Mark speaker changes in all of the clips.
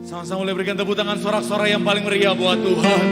Speaker 1: Sama-sama boleh berikan tepuk tangan sorak-sorai yang paling meriah buat Tuhan.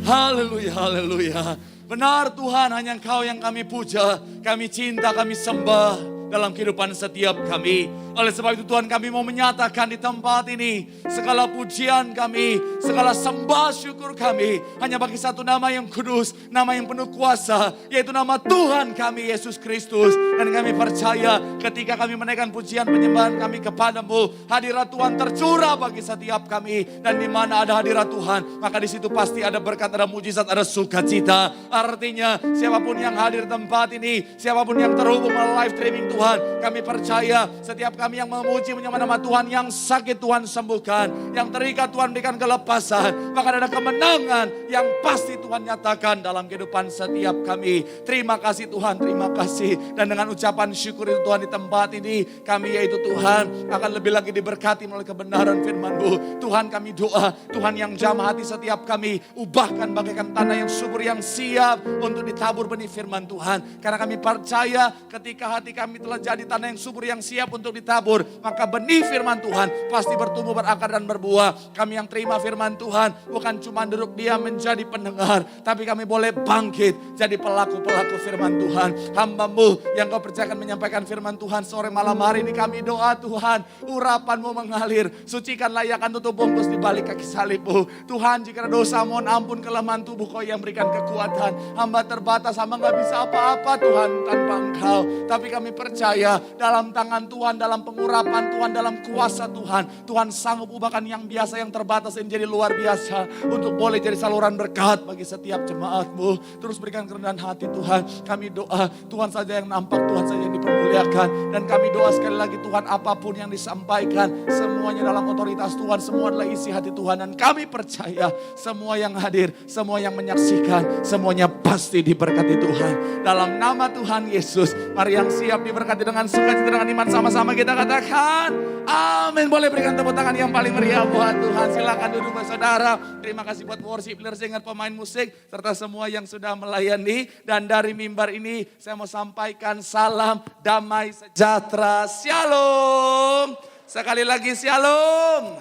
Speaker 1: Haleluya, haleluya. Benar Tuhan, hanya Engkau yang kami puja, kami cinta, kami sembah dalam kehidupan setiap kami. Oleh sebab itu Tuhan, kami mau menyatakan di tempat ini segala pujian kami, segala sembah syukur kami hanya bagi satu nama yang kudus, nama yang penuh kuasa, yaitu nama Tuhan kami Yesus Kristus. Dan kami percaya ketika kami menaikkan pujian penyembahan kami kepadamu, hadirat Tuhan tercurah bagi setiap kami. Dan di mana ada hadirat Tuhan, maka di situ pasti ada berkat, ada mujizat, ada sukacita. Artinya siapapun yang hadir di tempat ini, siapapun yang terhubung melalui live streaming Tuhan, kami percaya setiap kami yang memuji menyembah nama Tuhan, yang sakit Tuhan sembuhkan, yang terikat Tuhan berikan kelepasan, bahkan ada kemenangan yang pasti Tuhan nyatakan dalam kehidupan setiap kami. Terima kasih Tuhan, terima kasih. Dan dengan ucapan syukur itu Tuhan, di tempat ini kami yaitu Tuhan akan lebih lagi diberkati melalui kebenaran firman-Mu. Tuhan, kami doa, Tuhan yang jamah hati setiap kami, ubahkan bagaikan tanah yang subur, yang siap untuk ditabur benih firman Tuhan. Karena kami percaya ketika hati kami telah jadi tanah yang subur, yang siap untuk ditabur, maka benih firman Tuhan pasti bertumbuh, berakar dan berbuah. Kami yang terima firman Tuhan bukan cuma duduk diam menjadi pendengar, tapi kami boleh bangkit jadi pelaku-pelaku firman Tuhan. Hamba-Mu yang Kau percayakan menyampaikan firman Tuhan sore malam hari ini, kami doa Tuhan, urapan-Mu mengalir, sucikan layakan tutup bungkus di balik kaki salib-Mu. Tuhan, jika ada dosa mohon ampun, kelemahan tubuh Kau yang berikan kekuatan. Hamba terbatas, hamba gak bisa apa-apa Tuhan tanpa Engkau. Tapi kami percaya dalam tangan Tuhan, dalam pengurapan Tuhan, dalam kuasa Tuhan, Tuhan sanggup ubahkan yang biasa, yang terbatas menjadi luar biasa, untuk boleh jadi saluran berkat bagi setiap jemaat-Mu. Terus berikan kerendahan hati Tuhan. Kami doa Tuhan saja yang nampak, Tuhan saja yang dipermuliakan. Dan kami doa sekali lagi Tuhan, apapun yang disampaikan semuanya dalam otoritas Tuhan, semua adalah isi hati Tuhan. Dan kami percaya semua yang hadir, semua yang menyaksikan, semuanya pasti diberkati Tuhan. Dalam nama Tuhan Yesus, mari yang siap diberkati dengan sukacita, dengan iman, sama-sama kita katakan amin. Boleh berikan tepuk tangan yang paling meriah buat Tuhan. Silakan duduk saudara. Terima kasih buat worship leader, singer, pemain musik, serta semua yang sudah melayani. Dan dari mimbar ini saya mau sampaikan salam damai sejahtera. Shalom. Sekali lagi shalom.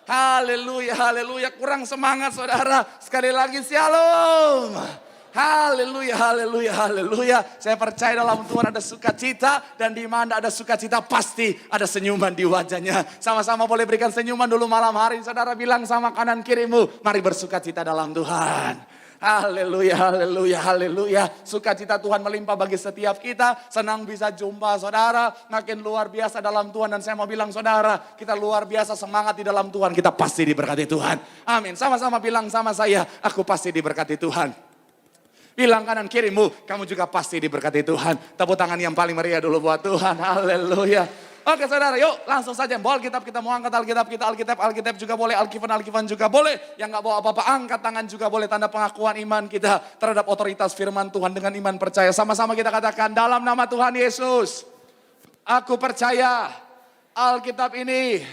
Speaker 1: Haleluya, haleluya. Kurang semangat saudara. Sekali lagi shalom. Haleluya, haleluya, haleluya. Saya percaya dalam Tuhan ada sukacita, dan di mana ada sukacita pasti ada senyuman di wajahnya. Sama-sama boleh berikan senyuman dulu malam hari. Saudara bilang sama kanan kirimu, mari bersukacita dalam Tuhan. Haleluya, haleluya, haleluya. Sukacita Tuhan melimpah bagi setiap kita. Senang bisa jumpa saudara. Makin luar biasa dalam Tuhan. Dan saya mau bilang saudara, kita luar biasa semangat di dalam Tuhan. Kita pasti diberkati Tuhan. Amin. Sama-sama bilang sama saya, aku pasti diberkati Tuhan. Bilang kanan kirimu, kamu juga pasti diberkati Tuhan. Tepuk tangan yang paling meriah dulu buat Tuhan. Haleluya. Oke saudara, yuk langsung saja. Bawa Alkitab, kita mau angkat Alkitab kita. Alkitab juga boleh, Alkifan juga boleh. Yang gak bawa apa-apa, angkat tangan juga boleh. Tanda pengakuan iman kita terhadap otoritas firman Tuhan dengan iman percaya. Sama-sama kita katakan dalam nama Tuhan Yesus, aku percaya Alkitab ini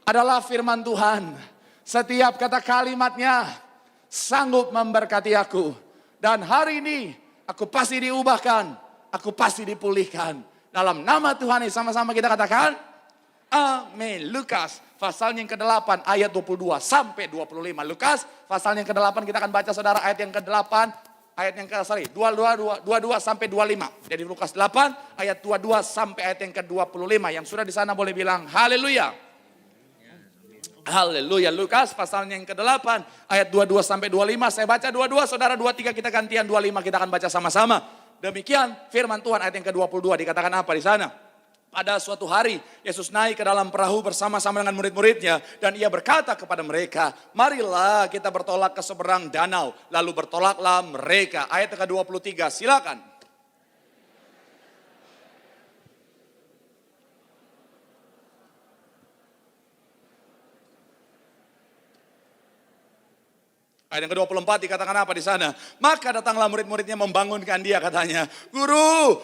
Speaker 1: adalah firman Tuhan. Setiap kata kalimatnya sanggup memberkati aku. Dan hari ini aku pasti diubahkan, aku pasti dipulihkan. Dalam nama Tuhan ini sama-sama kita katakan amin. Lukas pasal yang ke-8 ayat 22 sampai 25. Lukas pasal yang ke-8 kita akan baca saudara ayat yang ke-8, ayat yang ke-22 sampai 25. Jadi Lukas 8 ayat 22 sampai ayat yang ke-25. Yang sudah di sana boleh bilang haleluya. Haleluya. Lukas pasal yang ke-8 ayat 22 sampai 25. Saya baca 22, saudara 23, kita gantian 25, kita akan baca sama-sama. Demikian firman Tuhan. Ayat yang ke-22 dikatakan apa di sana? Pada suatu hari Yesus naik ke dalam perahu bersama-sama dengan murid-muridnya, dan ia berkata kepada mereka, marilah kita bertolak ke seberang danau. Lalu bertolaklah mereka. Ayat ke-23 silakan. Ayat yang ke-24 dikatakan apa di sana? Maka datanglah murid-muridnya membangunkan dia, katanya, Guru,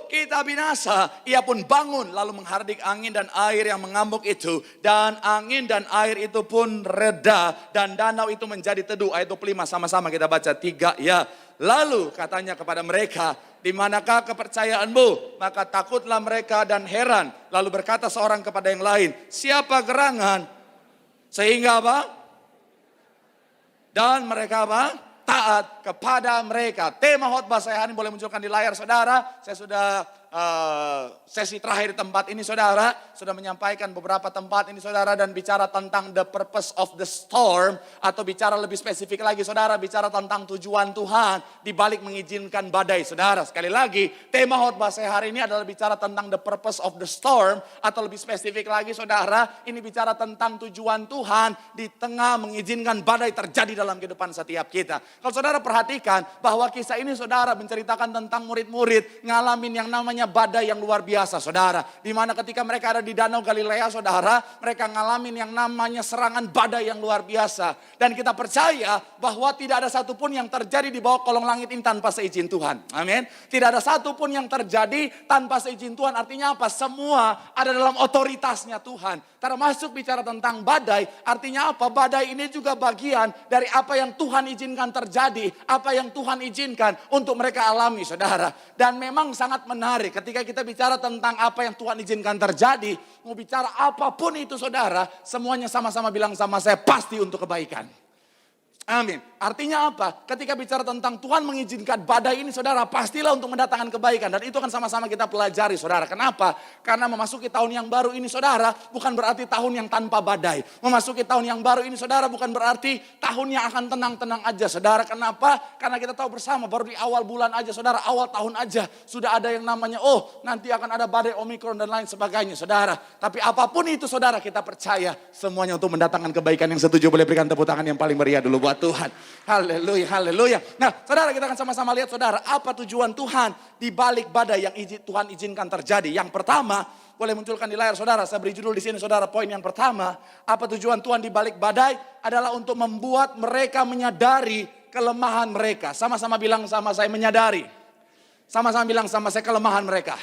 Speaker 1: kita binasa. Ia pun bangun lalu menghardik angin dan air yang mengamuk itu. Dan angin dan air itu pun reda dan danau itu menjadi teduh. Ayat 25 sama-sama kita baca 3 ya. Lalu katanya kepada mereka, di manakah kepercayaanmu? Maka takutlah mereka dan heran. Lalu berkata seorang kepada yang lain, siapa gerangan? Sehingga apa? Dan mereka apa? Taat kepada mereka. Tema khotbah saya hari ini boleh munculkan di layar saudara. Saya sudah sesi terakhir di tempat ini saudara. Sudah menyampaikan beberapa tempat ini saudara. Dan bicara tentang the purpose of the storm. Atau bicara lebih spesifik lagi saudara. Bicara tentang tujuan Tuhan. Di balik mengizinkan badai saudara. Sekali lagi tema khotbah saya hari ini adalah bicara tentang the purpose of the storm. Atau lebih spesifik lagi saudara. Ini bicara tentang tujuan Tuhan. Di tengah mengizinkan badai terjadi dalam kehidupan setiap kita. Kalau saudara perhatikan bahwa kisah ini saudara menceritakan tentang murid-murid. Ngalamin yang namanya badai yang luar biasa saudara. Dimana ketika mereka ada di Danau Galilea saudara, mereka ngalamin yang namanya serangan badai yang luar biasa. Dan kita percaya bahwa tidak ada satupun yang terjadi di bawah kolong langit ini tanpa seizin Tuhan. Amin. Tidak ada satupun yang terjadi tanpa seizin Tuhan. Artinya apa? Semua ada dalam otoritasnya Tuhan. Termasuk bicara tentang badai, artinya apa? Badai ini juga bagian dari apa yang Tuhan izinkan terjadi. Apa yang Tuhan izinkan untuk mereka alami saudara. Dan memang sangat menarik. Ketika kita bicara tentang apa yang Tuhan izinkan terjadi, mau bicara apapun itu saudara, semuanya sama-sama bilang sama saya, pasti untuk kebaikan. Amin. Artinya apa? Ketika bicara tentang Tuhan mengizinkan badai ini saudara, pastilah untuk mendatangkan kebaikan. Dan itu akan sama-sama kita pelajari saudara. Kenapa? Karena memasuki tahun yang baru ini saudara, bukan berarti tahun yang tanpa badai. Memasuki tahun yang baru ini saudara, bukan berarti tahun yang akan tenang-tenang aja saudara. Kenapa? Karena kita tahu bersama, baru di awal bulan aja saudara, awal tahun aja. Sudah ada yang namanya, nanti akan ada badai Omikron dan lain sebagainya saudara. Tapi apapun itu saudara, kita percaya semuanya untuk mendatangkan kebaikan. Yang setuju boleh berikan tepuk tangan yang paling meriah dulu buat Tuhan. Haleluya, haleluya. Nah, saudara kita akan sama-sama lihat saudara, apa tujuan Tuhan di balik badai yang Tuhan izinkan terjadi. Yang pertama, boleh munculkan di layar saudara, saya beri judul di sini saudara, poin yang pertama, apa tujuan Tuhan di balik badai adalah untuk membuat mereka menyadari kelemahan mereka. Sama-sama bilang sama saya menyadari. Sama-sama bilang sama saya kelemahan mereka.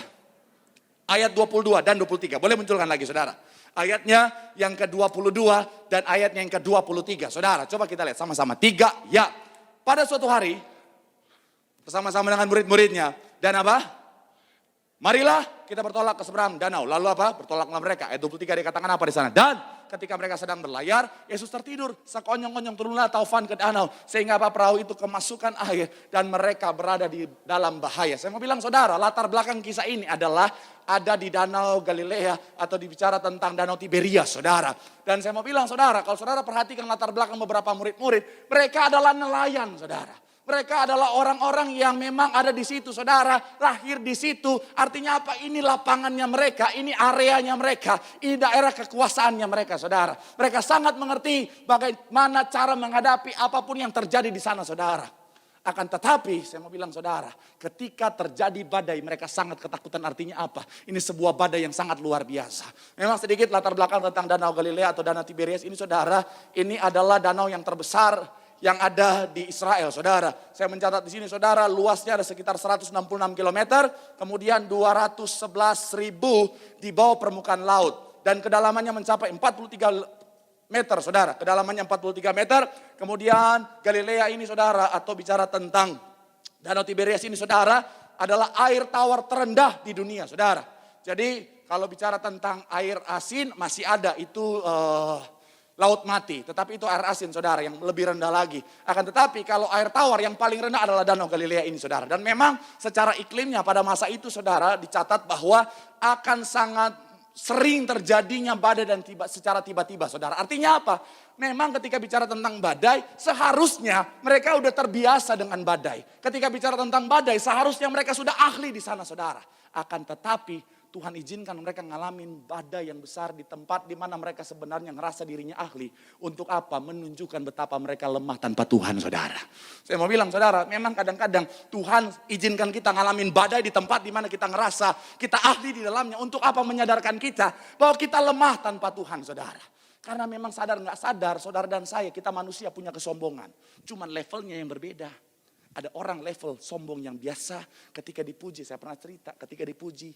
Speaker 1: Ayat 22 dan 23, boleh munculkan lagi saudara. Ayatnya yang ke-22 dan ayatnya yang ke-23. Saudara, coba kita lihat sama-sama. 3, ya. Pada suatu hari, bersama-sama dengan murid-muridnya. Dan apa? Marilah kita bertolak ke seberang danau. Lalu apa? Bertolaklah mereka. Ayat 23 dikatakan apa di sana? Dan ketika mereka sedang berlayar, Yesus tertidur. Sekonyong-konyong turunlah taufan ke danau. Sehingga apa? Perahu itu kemasukan air. Dan mereka berada di dalam bahaya. Saya mau bilang saudara, latar belakang kisah ini adalah ada di Danau Galilea atau dibicara tentang Danau Tiberias saudara. Dan saya mau bilang saudara, kalau saudara perhatikan latar belakang beberapa murid-murid, mereka adalah nelayan saudara. Mereka adalah orang-orang yang memang ada di situ saudara, lahir di situ. Artinya apa? Ini lapangannya mereka, ini areanya mereka, ini daerah kekuasaannya mereka saudara. Mereka sangat mengerti bagaimana cara menghadapi apapun yang terjadi di sana saudara. Akan tetapi saya mau bilang saudara, ketika terjadi badai mereka sangat ketakutan. Artinya apa? Ini sebuah badai yang sangat luar biasa. Memang sedikit latar belakang tentang Danau Galilea atau Danau Tiberias ini saudara. Ini adalah danau yang terbesar yang ada di Israel saudara. Saya mencatat di sini saudara, luasnya ada sekitar 166 km. Kemudian 211.000 di bawah permukaan laut. Dan kedalamannya mencapai 43 meter saudara, kedalamannya 43 meter. Kemudian Galilea ini saudara, atau bicara tentang Danau Tiberias ini saudara, adalah air tawar terendah di dunia saudara. Jadi kalau bicara tentang air asin masih ada, itu laut mati. Tetapi itu air asin saudara yang lebih rendah lagi. Akan tetapi kalau air tawar yang paling rendah adalah Danau Galilea ini saudara. Dan memang secara iklimnya pada masa itu saudara dicatat bahwa akan sangat sering terjadinya badai dan secara tiba-tiba saudara. Artinya apa? Memang ketika bicara tentang badai, seharusnya mereka udah terbiasa dengan badai. Ketika bicara tentang badai, seharusnya mereka sudah ahli di sana saudara. Akan tetapi Tuhan izinkan mereka ngalamin badai yang besar di tempat di mana mereka sebenarnya ngerasa dirinya ahli. Untuk apa? Menunjukkan betapa mereka lemah tanpa Tuhan saudara. Saya mau bilang saudara, memang kadang-kadang Tuhan izinkan kita ngalamin badai di tempat di mana kita ngerasa kita ahli di dalamnya. Untuk apa? Menyadarkan kita bahwa kita lemah tanpa Tuhan saudara. Karena memang sadar nggak sadar, saudara dan saya, kita manusia punya kesombongan. Cuman levelnya yang berbeda. Ada orang level sombong yang biasa ketika dipuji. Saya pernah cerita ketika dipuji.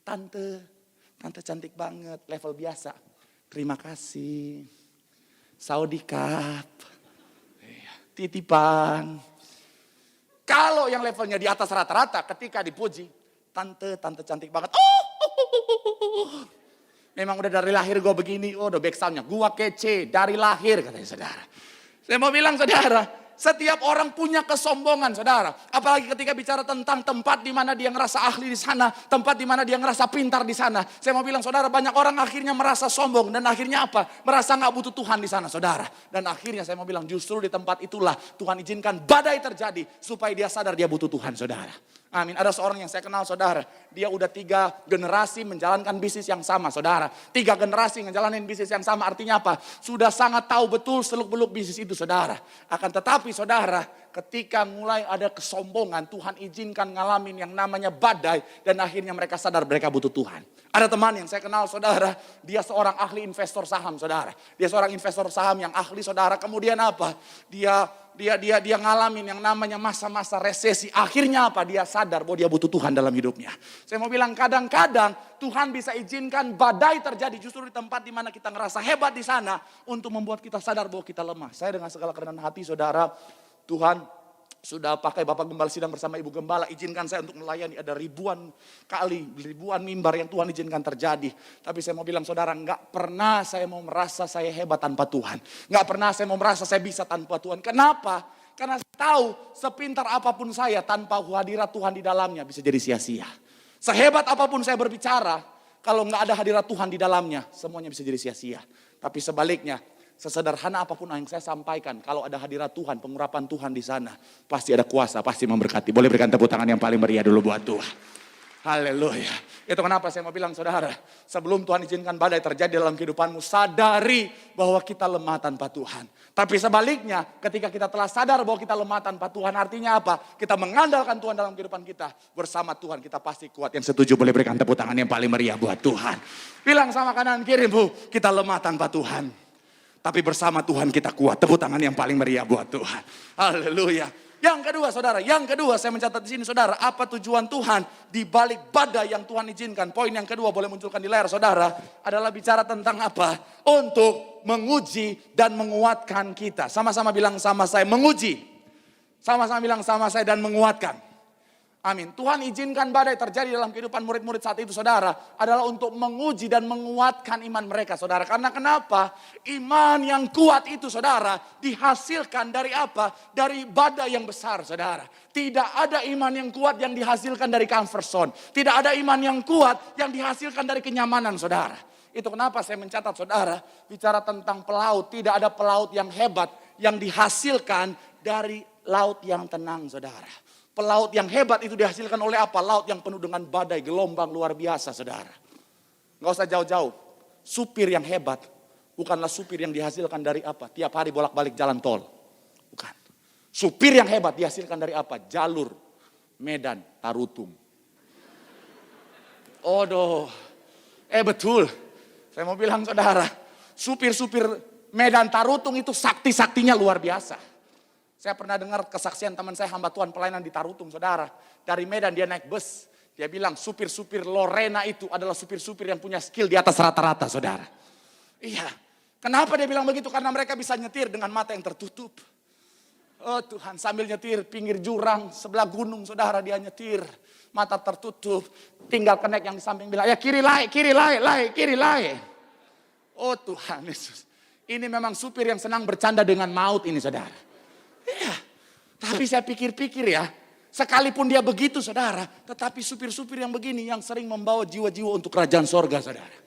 Speaker 1: Tante cantik banget, level biasa. Terima kasih. Saudi Cup. Titipan.
Speaker 2: Kalau yang levelnya di atas rata-rata ketika dipuji, tante cantik banget. Oh. Memang udah dari lahir gue begini. Oh, udah back soundnya. Gue kece dari lahir, katanya saudara. Saya mau bilang saudara, setiap orang punya kesombongan saudara. Apalagi ketika bicara tentang tempat di mana dia ngerasa ahli di sana. Tempat di mana dia ngerasa pintar di sana. Saya mau bilang saudara, banyak orang akhirnya merasa sombong. Dan akhirnya apa? Merasa gak butuh Tuhan di sana saudara. Dan akhirnya saya mau bilang justru di tempat itulah Tuhan izinkan badai terjadi. Supaya dia sadar dia butuh Tuhan saudara. Amin. Ada seorang yang saya kenal saudara. Dia udah 3 generasi menjalankan bisnis yang sama saudara. 3 generasi ngejalanin bisnis yang sama. Artinya apa? Sudah sangat tahu betul seluk-beluk bisnis itu saudara. Akan tetapi saudara, ketika mulai ada kesombongan, Tuhan izinkan ngalamin yang namanya badai. Dan akhirnya mereka sadar mereka butuh Tuhan. Ada teman yang saya kenal saudara. Dia seorang ahli investor saham saudara. Dia seorang investor saham yang ahli saudara. Kemudian apa? Dia ngalamin yang namanya masa-masa resesi. Akhirnya apa? Dia sadar bahwa dia butuh Tuhan dalam hidupnya. Saya mau bilang kadang-kadang Tuhan bisa izinkan badai terjadi justru di tempat di mana kita ngerasa hebat di sana untuk membuat kita sadar bahwa kita lemah. Saya dengan segala kerendahan hati saudara, Tuhan sudah pakai Bapak Gembala sidang bersama Ibu Gembala, izinkan saya untuk melayani. Ada ribuan mimbar yang Tuhan izinkan terjadi. Tapi saya mau bilang saudara, enggak pernah saya mau merasa saya hebat tanpa Tuhan. Enggak pernah saya mau merasa saya bisa tanpa Tuhan. Kenapa? Karena saya tahu sepintar apapun saya tanpa hadirat Tuhan di dalamnya bisa jadi sia-sia. Sehebat apapun saya berbicara, kalau enggak ada hadirat Tuhan di dalamnya, semuanya bisa jadi sia-sia. Tapi sebaliknya, sesederhana apapun yang saya sampaikan, kalau ada hadirat Tuhan, pengurapan Tuhan di sana, pasti ada kuasa, pasti memberkati. Boleh berikan tepuk tangan yang paling meriah dulu buat Tuhan. Haleluya. Itu kenapa saya mau bilang saudara, sebelum Tuhan izinkan badai terjadi dalam kehidupanmu, sadari bahwa kita lemah tanpa Tuhan. Tapi sebaliknya, ketika kita telah sadar bahwa kita lemah tanpa Tuhan, artinya apa? Kita mengandalkan Tuhan dalam kehidupan kita. Bersama Tuhan kita pasti kuat. Yang setuju boleh berikan tepuk tangan yang paling meriah buat Tuhan. Bilang sama kanan kirimu, kita lemah tanpa Tuhan. Tapi bersama Tuhan kita kuat. Tepuk tangan yang paling meriah buat Tuhan. Haleluya. Yang kedua saudara, saya mencatat di sini saudara, apa tujuan Tuhan di balik badai yang Tuhan izinkan. Poin yang kedua boleh munculkan di layar saudara, adalah bicara tentang apa? Untuk menguji dan menguatkan kita. Sama-sama bilang sama saya, menguji. Sama-sama bilang sama saya dan menguatkan. Amin. Tuhan izinkan badai terjadi dalam kehidupan murid-murid saat itu saudara. Adalah untuk menguji dan menguatkan iman mereka saudara. Karena kenapa? Iman yang kuat itu saudara dihasilkan dari apa? Dari badai yang besar saudara. Tidak ada iman yang kuat yang dihasilkan dari comfort zone. Tidak ada iman yang kuat yang dihasilkan dari kenyamanan saudara. Itu kenapa saya mencatat saudara. Bicara tentang pelaut. Tidak ada pelaut yang hebat yang dihasilkan dari laut yang tenang saudara. Pelaut yang hebat itu dihasilkan oleh apa? Laut yang penuh dengan badai, gelombang luar biasa saudara. Gak usah jauh-jauh. Supir yang hebat bukanlah supir yang dihasilkan dari apa? Tiap hari bolak-balik jalan tol. Bukan. Supir yang hebat dihasilkan dari apa? Jalur Medan Tarutung. Odoh. Betul. Saya mau bilang saudara, supir-supir Medan Tarutung itu sakti-saktinya luar biasa. Saya pernah dengar kesaksian teman saya hamba Tuhan pelayanan di Tarutung saudara. Dari Medan dia naik bus. Dia bilang supir-supir Lorena itu adalah supir-supir yang punya skill di atas rata-rata saudara. Iya. Kenapa dia bilang begitu? Karena mereka bisa nyetir dengan mata yang tertutup. Oh Tuhan, sambil nyetir pinggir jurang sebelah gunung saudara dia nyetir. Mata tertutup. Tinggal kenek yang di samping bilang ya kiri lai, kiri lai, kiri lai. Oh Tuhan Yesus. Ini memang supir yang senang bercanda dengan maut ini saudara. Iya, tapi saya pikir-pikir ya, sekalipun dia begitu saudara, tetapi supir-supir yang begini yang sering membawa jiwa-jiwa untuk kerajaan sorga saudara.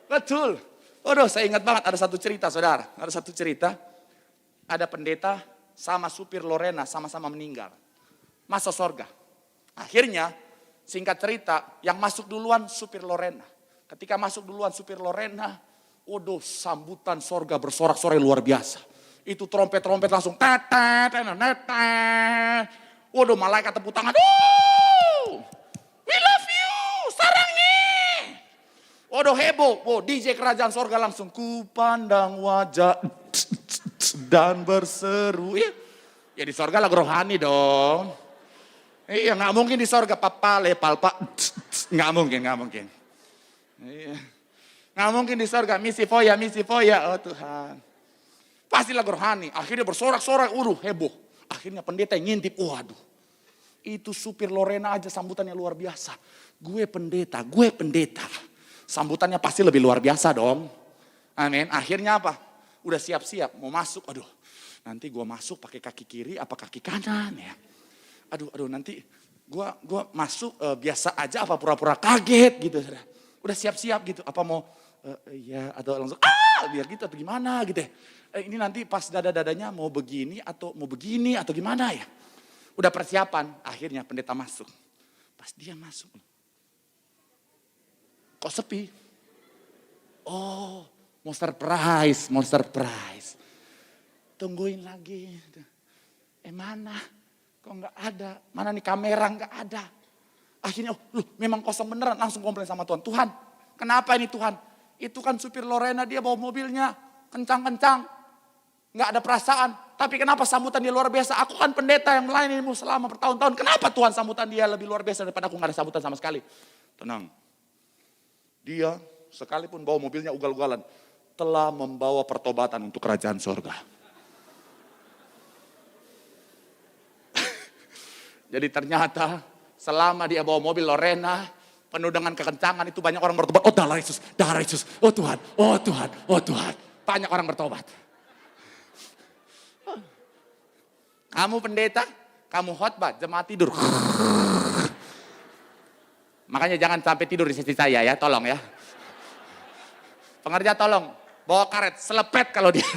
Speaker 2: Betul. Saya ingat banget ada satu cerita saudara, ada pendeta sama supir Lorena sama-sama meninggal, masuk sorga. Akhirnya singkat cerita, yang masuk duluan supir Lorena. Ketika masuk duluan supir Lorena, sambutan sorga bersorak-sorai luar biasa. Itu trompet-trompet langsung tetet. Malaikat tepuk tangan. We love you, sarangi. Heboh. DJ kerajaan sorga langsung ku pandang wajah dan berseru. Ya di sorga lagu rohani dong. Iya nggak mungkin di sorga papale palpa. Nggak mungkin. Iya. Nggak mungkin di sorga, misi foya, oh Tuhan. Pasti lagu rohani. Akhirnya bersorak-sorak, heboh. Akhirnya pendeta yang ngintip, waduh. Itu supir Lorena aja sambutannya luar biasa. Gue pendeta. Sambutannya pasti lebih luar biasa dong. Amin. Akhirnya apa? Udah siap-siap mau masuk. Aduh, nanti gue masuk pakai kaki kiri apa kaki kanan ya. Aduh nanti gue masuk biasa aja apa pura-pura kaget gitu. Udah siap-siap gitu. Apa mau ya atau langsung biar gitu atau gimana gitu ya. Ini nanti pas dada-dadanya mau begini atau gimana ya. Udah persiapan, akhirnya pendeta masuk. Pas dia masuk, kok sepi? Oh, mau surprise. Tungguin lagi. Mana? Kok nggak ada? Mana nih kamera nggak ada? Akhirnya, memang kosong beneran. Langsung komplain sama Tuhan. Tuhan, kenapa ini Tuhan? Itu kan supir Lorena, dia bawa mobilnya kencang-kencang. Nggak ada perasaan. Tapi kenapa sambutan dia luar biasa? Aku kan pendeta yang melayanimu selama bertahun-tahun. Kenapa Tuhan sambutan dia lebih luar biasa daripada aku nggak ada sambutan sama sekali? Tenang. Dia sekalipun bawa mobilnya ugal-ugalan. Telah membawa pertobatan untuk kerajaan sorga. Jadi ternyata selama dia bawa mobil Lorena. Penuh dengan kekencangan itu banyak orang bertobat. Oh darah Yesus. Oh Tuhan. Banyak orang bertobat. Kamu pendeta, kamu khotbah, jemaat tidur. Makanya jangan sampai tidur di sisi saya ya, tolong ya. Pengerja tolong, bawa karet, selepet kalau dia.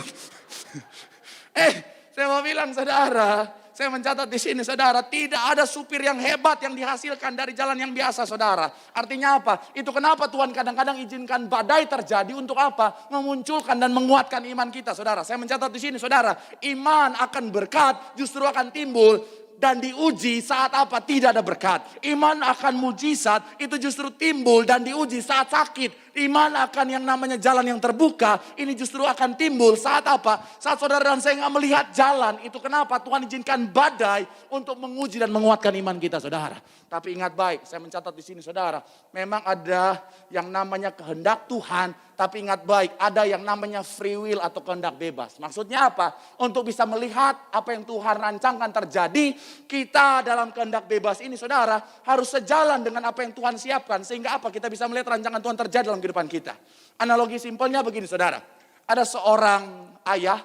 Speaker 2: Saya mau bilang saudara, saya mencatat di sini saudara, tidak ada supir yang hebat yang dihasilkan dari jalan yang biasa saudara. Artinya apa? Itu kenapa Tuhan kadang-kadang izinkan badai terjadi untuk apa? Memunculkan dan menguatkan iman kita saudara. Saya mencatat di sini saudara, iman akan berkat justru akan timbul dan diuji saat apa? Tidak ada berkat. Iman akan mujizat itu justru timbul dan diuji saat sakit. Iman akan yang namanya jalan yang terbuka, ini justru akan timbul saat apa? Saat saudara dan saya nggak melihat jalan. Itu kenapa Tuhan izinkan badai untuk menguji dan menguatkan iman kita saudara. Tapi ingat baik, saya mencatat di sini saudara, memang ada yang namanya kehendak Tuhan, tapi ingat baik, ada yang namanya free will atau kehendak bebas. Maksudnya apa? Untuk bisa melihat apa yang Tuhan rancangkan terjadi, kita dalam kehendak bebas ini saudara, harus sejalan dengan apa yang Tuhan siapkan. Sehingga apa? Kita bisa melihat rancangan Tuhan terjadi dalam kehidupan kita. Analogi simpelnya begini saudara, ada seorang ayah,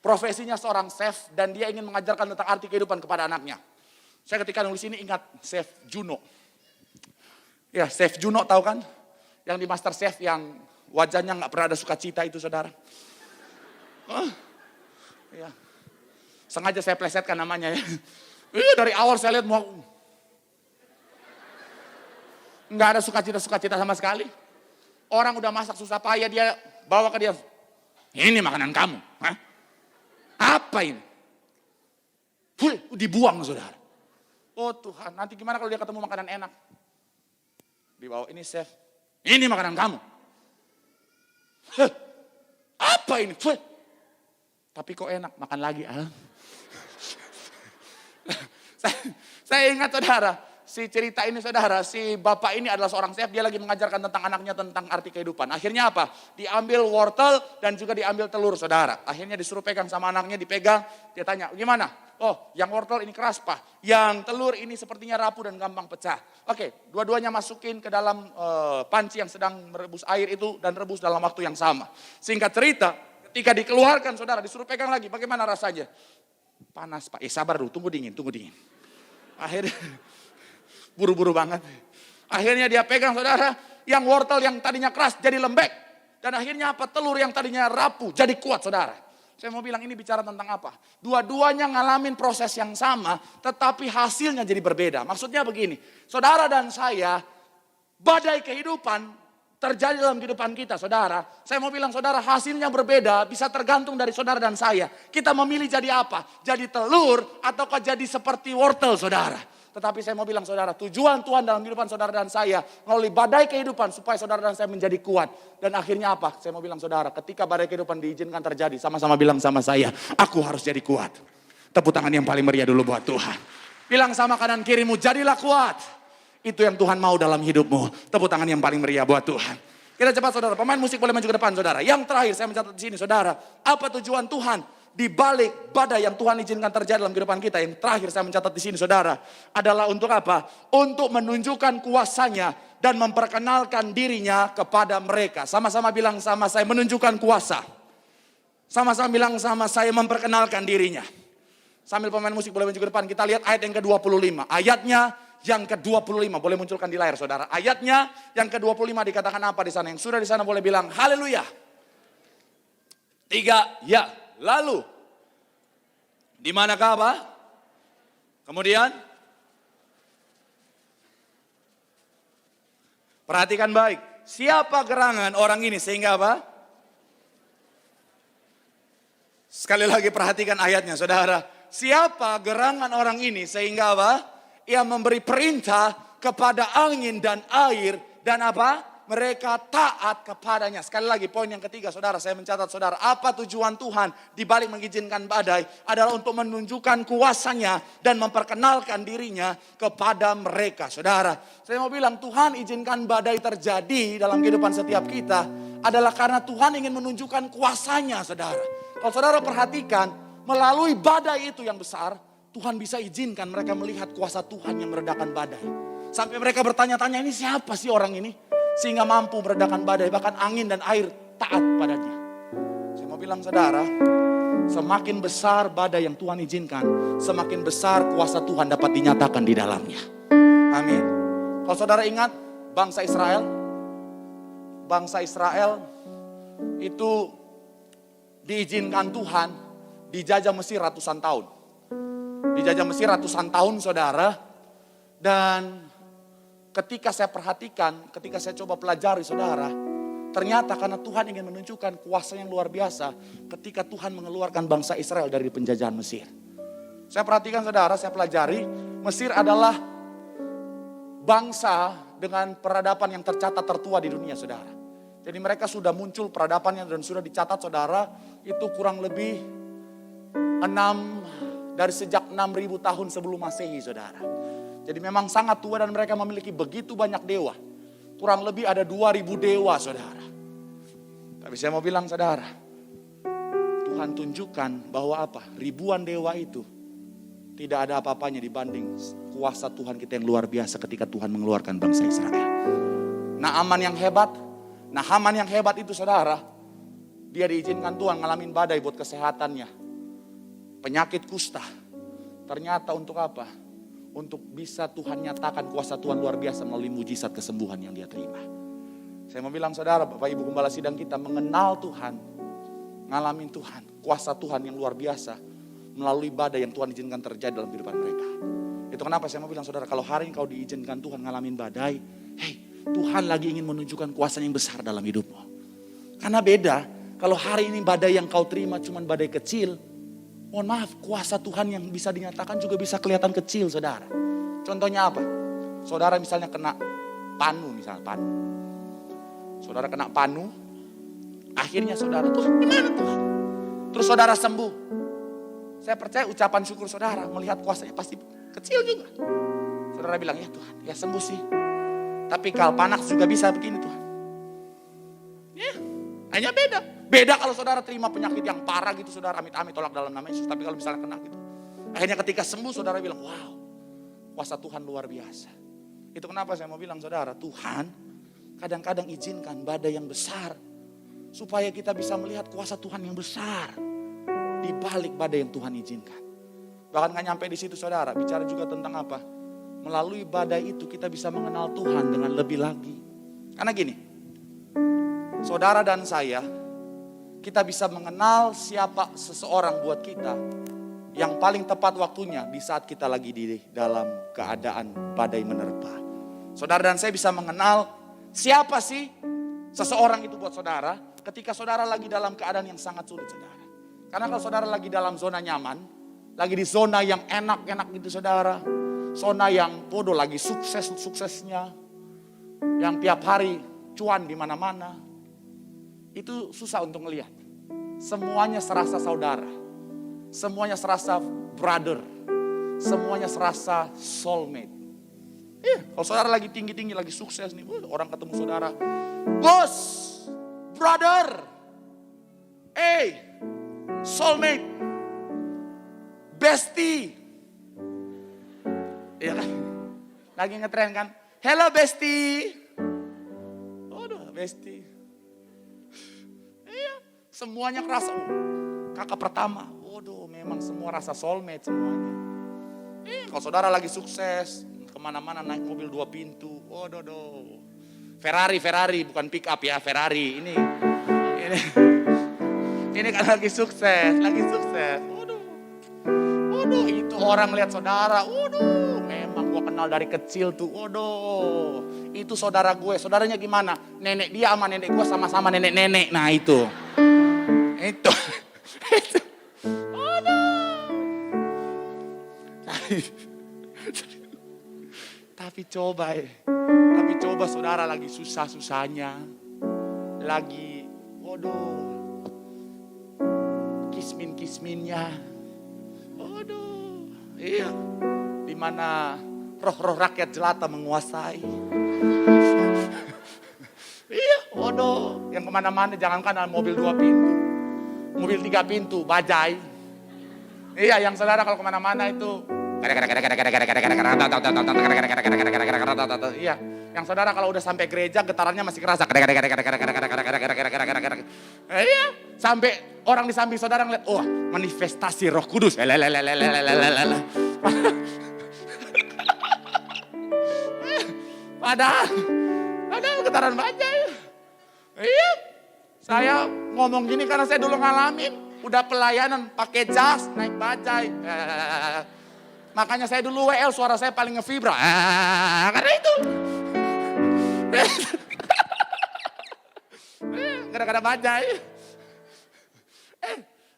Speaker 2: profesinya seorang chef, dan dia ingin mengajarkan tentang arti kehidupan kepada anaknya. Saya ketika nulis ini ingat Chef Juno. Ya, Chef Juno tahu kan? Yang di Master Chef yang wajahnya nggak pernah ada sukacita itu saudara. Ya. Sengaja saya plesetkan namanya ya. Dari awal saya lihat mau nggak ada sukacita sama sekali. Orang udah masak susah payah dia bawa ke dia. Ini makanan kamu. Hah? Apa ini? Dibuang saudara. Oh Tuhan, nanti gimana kalau dia ketemu makanan enak? Dibawa, ini chef. Ini makanan kamu. Apa ini? Tapi kok enak, makan lagi. Saya ingat saudara, si cerita ini saudara, si bapak ini adalah seorang chef, dia lagi mengajarkan tentang anaknya tentang arti kehidupan. Akhirnya apa? Diambil wortel dan juga diambil telur saudara. Akhirnya disuruh pegang sama anaknya, dipegang, dia tanya, gimana? Oh, yang wortel ini keras pak, yang telur ini sepertinya rapuh dan gampang pecah. Oke, dua-duanya masukin ke dalam panci yang sedang merebus air itu dan rebus dalam waktu yang sama. Singkat cerita, ketika dikeluarkan saudara, disuruh pegang lagi, bagaimana rasanya? Panas pak, sabar dulu, tunggu dingin. Akhirnya, buru-buru banget. Akhirnya dia pegang saudara, yang wortel yang tadinya keras jadi lembek. Dan akhirnya apa? Telur yang tadinya rapuh jadi kuat saudara. Saya mau bilang ini bicara tentang apa? Dua-duanya ngalamin proses yang sama, tetapi hasilnya jadi berbeda. Maksudnya begini, saudara dan saya, badai kehidupan terjadi dalam kehidupan kita, saudara. Saya mau bilang saudara, hasilnya berbeda, bisa tergantung dari saudara dan saya. Kita memilih jadi apa? Jadi telur ataukah jadi seperti wortel, saudara. Tetapi saya mau bilang saudara, tujuan Tuhan dalam kehidupan saudara dan saya melalui badai kehidupan supaya saudara dan saya menjadi kuat. Dan akhirnya apa? Saya mau bilang saudara, ketika badai kehidupan diizinkan terjadi, sama-sama bilang sama saya, aku harus jadi kuat. Tepuk tangan yang paling meriah dulu buat Tuhan. Bilang sama kanan kirimu, jadilah kuat. Itu yang Tuhan mau dalam hidupmu. Tepuk tangan yang paling meriah buat Tuhan. Kita cepat saudara, pemain musik boleh maju ke depan saudara. Yang terakhir saya mencatat di sini saudara. Apa tujuan Tuhan di balik badai yang Tuhan izinkan terjadi dalam kehidupan kita? Yang terakhir saya mencatat di sini saudara. Adalah untuk apa? Untuk menunjukkan kuasanya dan memperkenalkan dirinya kepada mereka. Sama-sama bilang sama saya, menunjukkan kuasa. Sama-sama bilang sama saya, memperkenalkan dirinya. Sambil pemain musik boleh maju ke depan, kita lihat ayat yang ke-25. Ayatnya yang ke-25, boleh munculkan di layar saudara. Ayatnya yang ke-25 dikatakan apa di sana? Yang sudah di sana boleh bilang haleluya. 3, ya. Lalu, di manakah apa? Kemudian, perhatikan baik. Siapa gerangan orang ini sehingga apa? Sekali lagi perhatikan ayatnya saudara. Siapa gerangan orang ini sehingga apa? Ia memberi perintah kepada angin dan air dan apa? Mereka taat kepadanya. Sekali lagi poin yang ketiga saudara, saya mencatat saudara. Apa tujuan Tuhan di balik mengizinkan badai? Adalah untuk menunjukkan kuasanya dan memperkenalkan dirinya kepada mereka. Saudara, saya mau bilang Tuhan izinkan badai terjadi dalam kehidupan setiap kita. Adalah karena Tuhan ingin menunjukkan kuasanya saudara. Kalau saudara perhatikan, melalui badai itu yang besar, Tuhan bisa izinkan mereka melihat kuasa Tuhan yang meredakan badai. Sampai mereka bertanya-tanya, ini siapa sih orang ini? Sehingga mampu meredakan badai, bahkan angin dan air taat padanya. Saya mau bilang saudara, semakin besar badai yang Tuhan izinkan, semakin besar kuasa Tuhan dapat dinyatakan di dalamnya. Amin. Kalau saudara ingat, bangsa Israel itu diizinkan Tuhan dijajah Mesir ratusan tahun. Dijajah Mesir ratusan tahun saudara. Dan ketika saya perhatikan, ketika saya coba pelajari saudara, ternyata karena Tuhan ingin menunjukkan kuasa yang luar biasa ketika Tuhan mengeluarkan bangsa Israel dari penjajahan Mesir. Saya perhatikan saudara, saya pelajari, Mesir adalah bangsa dengan peradaban yang tercatat tertua di dunia saudara. Jadi mereka sudah muncul peradabannya dan sudah dicatat saudara, itu kurang lebih dari sejak 6.000 tahun sebelum Masehi saudara. Jadi memang sangat tua dan mereka memiliki begitu banyak dewa. Kurang lebih ada 2.000 dewa saudara. Tapi saya mau bilang saudara, Tuhan tunjukkan bahwa apa? Ribuan dewa itu tidak ada apa-apanya dibanding kuasa Tuhan kita yang luar biasa ketika Tuhan mengeluarkan bangsa Israel. Naaman yang hebat itu saudara, dia diizinkan Tuhan ngalamin badai buat kesehatannya. Penyakit kusta. Ternyata untuk apa? Untuk bisa Tuhan nyatakan kuasa Tuhan luar biasa melalui mujizat kesembuhan yang dia terima. Saya mau bilang saudara, Bapak Ibu Gembala Sidang kita mengenal Tuhan. Ngalamin Tuhan. Kuasa Tuhan yang luar biasa. Melalui badai yang Tuhan izinkan terjadi dalam kehidupan mereka. Itu kenapa saya mau bilang saudara, kalau hari ini kau diizinkan Tuhan ngalamin badai. Tuhan lagi ingin menunjukkan kuasa yang besar dalam hidupmu. Karena beda, kalau hari ini badai yang kau terima cuma badai kecil. Mohon maaf, kuasa Tuhan yang bisa dinyatakan juga bisa kelihatan kecil saudara. Contohnya apa? Saudara misalnya kena panu misalnya. Saudara kena panu, akhirnya saudara, Tuhan gimana Tuhan? Terus saudara sembuh. Saya percaya ucapan syukur saudara melihat kuasanya pasti kecil juga. Saudara bilang, ya Tuhan, ya sembuh sih. Tapi Kalpanax juga bisa begini Tuhan. Ya, hanya beda. Beda kalau saudara terima penyakit yang parah gitu saudara, amit-amit tolak dalam nama Yesus. Tapi kalau misalnya kena gitu, akhirnya ketika sembuh saudara bilang, wow, kuasa Tuhan luar biasa. Itu kenapa saya mau bilang saudara, Tuhan kadang-kadang izinkan badai yang besar supaya kita bisa melihat kuasa Tuhan yang besar di balik badai yang Tuhan izinkan. Bahkan gak nyampe di situ saudara, bicara juga tentang apa? Melalui badai itu kita bisa mengenal Tuhan dengan lebih lagi. Karena gini, saudara dan saya, kita bisa mengenal siapa seseorang buat kita yang paling tepat waktunya di saat kita lagi di dalam keadaan badai menerpa. Saudara dan saya bisa mengenal siapa sih seseorang itu buat saudara ketika saudara lagi dalam keadaan yang sangat sulit saudara. Karena kalau saudara lagi dalam zona nyaman, lagi di zona yang enak-enak gitu saudara, zona yang bodoh lagi suksesnya, yang tiap hari cuan di mana-mana, itu susah untuk melihat. Semuanya serasa saudara. Semuanya serasa brother. Semuanya serasa soulmate. Kalau saudara lagi tinggi-tinggi, lagi sukses nih, orang ketemu saudara. Bos, brother, soulmate, bestie. Iya kan? Lagi ngetren kan? Hello bestie. Waduh, bestie. Iya, semuanya kerasa. Kakak pertama, waduh memang semua rasa soulmate semuanya. Kalau saudara lagi sukses, kemana-mana naik mobil 2 pintu. Waduh, Ferrari, bukan pick up ya, Ferrari. Ini kan lagi sukses. Waduh, itu orang lihat saudara. Waduh, memang gua kenal dari kecil tuh. Waduh, itu saudara gue. Saudaranya gimana? Nenek dia sama nenek gue sama-sama nenek-nenek. Nah itu. Waduh. Tapi coba saudara lagi susah-susahnya. Lagi, waduh, kisminnya. Waduh, iya. Dimana roh-roh rakyat jelata menguasai. Iya, waduh. Yang kemana-mana jangankan mobil 2 pintu. Mobil 3 pintu, bajai. Iya, yang saudara kalau kemana-mana itu. Iya, yang saudara kalau udah sampai gereja getarannya masih kerasa. Iya, sampai orang di samping saudara ngeliat, oh manifestasi Roh Kudus. Padahal getaran bajai. Iya, saya ngomong gini karena saya dulu ngalamin. Udah pelayanan pakai jas, naik bajai. Makanya saya dulu WL suara saya paling ngevibra. Karena itu. Gara-gara bajai.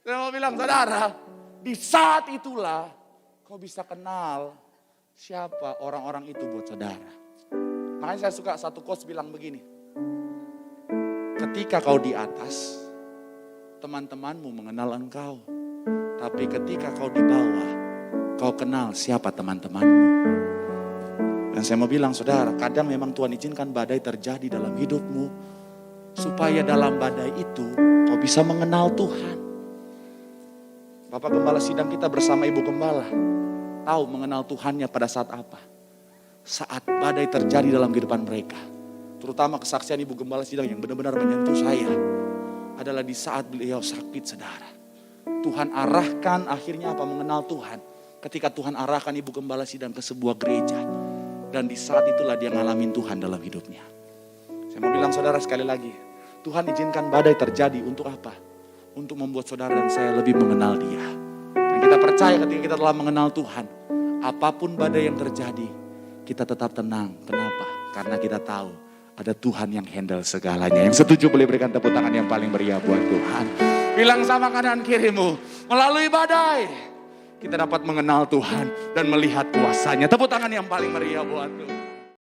Speaker 2: Saya mau bilang saudara, di saat itulah kau bisa kenal siapa orang-orang itu buat saudara. Makanya saya suka satu quotes bilang begini. Ketika kau di atas, teman-temanmu mengenal engkau. Tapi ketika kau di bawah, kau kenal siapa teman-temanmu. Dan saya mau bilang saudara, kadang memang Tuhan izinkan badai terjadi dalam hidupmu. Supaya dalam badai itu kau bisa mengenal Tuhan. Bapak Gembala sidang kita bersama Ibu Gembala. Tahu mengenal Tuhannya pada saat apa? Saat badai terjadi dalam kehidupan mereka. Terutama kesaksian Ibu Gembala sidang yang benar-benar menyentuh saya. Adalah di saat beliau sakit saudara. Tuhan arahkan akhirnya apa? Mengenal Tuhan. Ketika Tuhan arahkan Ibu Gembala sidang ke sebuah gereja. Dan di saat itulah dia ngalamin Tuhan dalam hidupnya. Saya mau bilang saudara sekali lagi. Tuhan izinkan badai terjadi untuk apa? Untuk membuat saudara dan saya lebih mengenal dia. Dan kita percaya ketika kita telah mengenal Tuhan. Apapun badai yang terjadi. Kita tetap tenang. Kenapa? Karena kita tahu. Ada Tuhan yang handle segalanya. Yang setuju boleh berikan tepuk tangan yang paling meriah buat Tuhan. Bilang sama kanan kirimu. Melalui badai. Kita dapat mengenal Tuhan dan melihat kuasanya. Tepuk tangan yang paling meriah buat Tuhan.